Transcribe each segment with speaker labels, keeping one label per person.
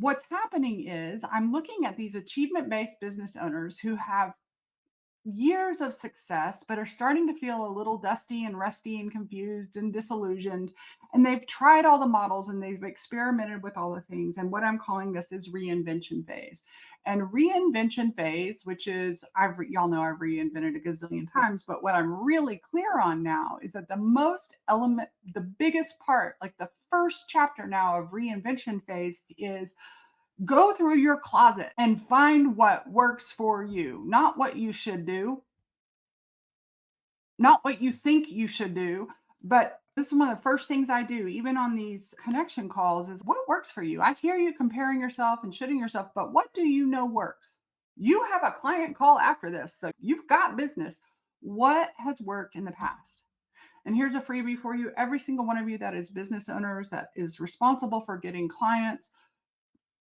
Speaker 1: what's happening is I'm looking at these achievement based business owners who have years of success, but are starting to feel a little dusty and rusty and confused and disillusioned. And they've tried all the models and they've experimented with all the things. And what I'm calling this is reinvention phase. And reinvention phase, which is y'all know I've reinvented a gazillion times, but what I'm really clear on now is that the biggest part, like the first chapter now of reinvention phase is go through your closet and find what works for you, not what you should do, not what you think you should do, but this is one of the first things I do, even on these connection calls, is what works for you. I hear you comparing yourself and shitting yourself, but what do you know works? You have a client call after this, so you've got business. What has worked in the past? And here's a freebie for you. Every single one of you that is business owners, that is responsible for getting clients,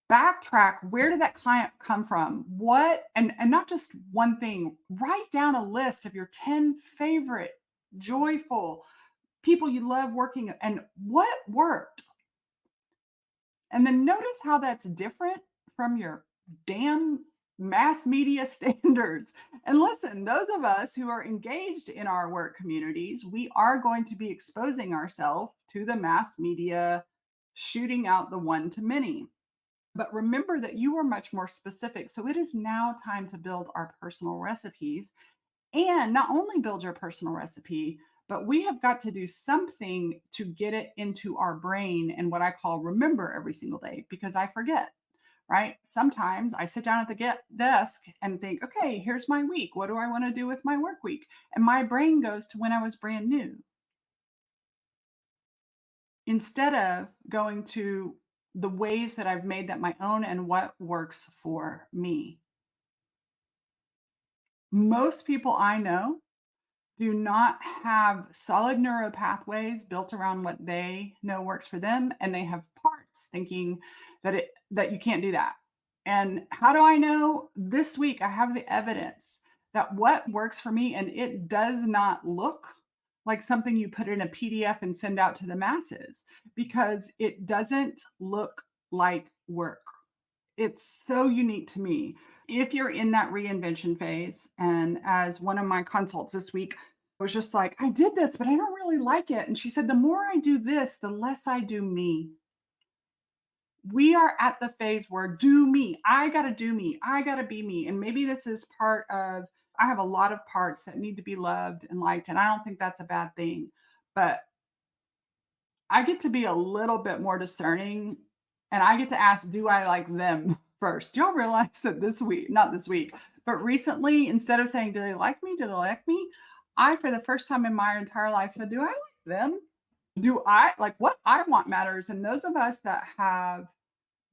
Speaker 1: backtrack. Where did that client come from? What, and not just one thing, write down a list of your 10 favorite joyful people you love working and what worked. And then notice how that's different from your damn mass media standards. And listen, those of us who are engaged in our work communities, we are going to be exposing ourselves to the mass media shooting out the one to many. But remember that you are much more specific. So it is now time to build our personal recipes, and not only build your personal recipe, but we have got to do something to get it into our brain and what I call remember every single day because I forget, right? Sometimes I sit down at the desk and think, okay, here's my week. What do I want to do with my work week? And my brain goes to when I was brand new instead of going to the ways that I've made that my own and what works for me. Most people I know do not have solid neural pathways built around what they know works for them, and they have parts thinking that you can't do that. And how do I know? This week I have the evidence that what works for me, and it does not look like something you put in a PDF and send out to the masses because it doesn't look like work. It's so unique to me. If you're in that reinvention phase, and as one of my consults this week was just like, I did this, but I don't really like it. And she said, the more I do this, the less I do me. We are at the phase where do me. I got to do me. I got to be me. And maybe this is part of, I have a lot of parts that need to be loved and liked. And I don't think that's a bad thing. But I get to be a little bit more discerning and I get to ask, do I like them first? Do y'all realize that this week, not this week, but recently, instead of saying, do they like me? Do they like me? I, for the first time in my entire life, said, do I like them? Do I like what I want matters? And those of us that have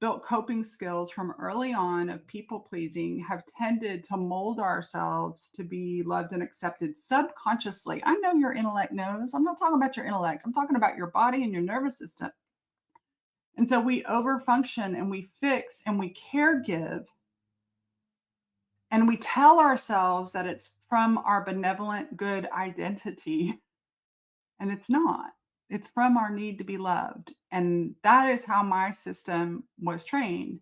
Speaker 1: built coping skills from early on of people pleasing have tended to mold ourselves to be loved and accepted subconsciously. I know your intellect knows. I'm not talking about your intellect. I'm talking about your body and your nervous system. And so we overfunction and we fix and we care give and we tell ourselves that it's from our benevolent good identity. And it's not. It's from our need to be loved. And that is how my system was trained.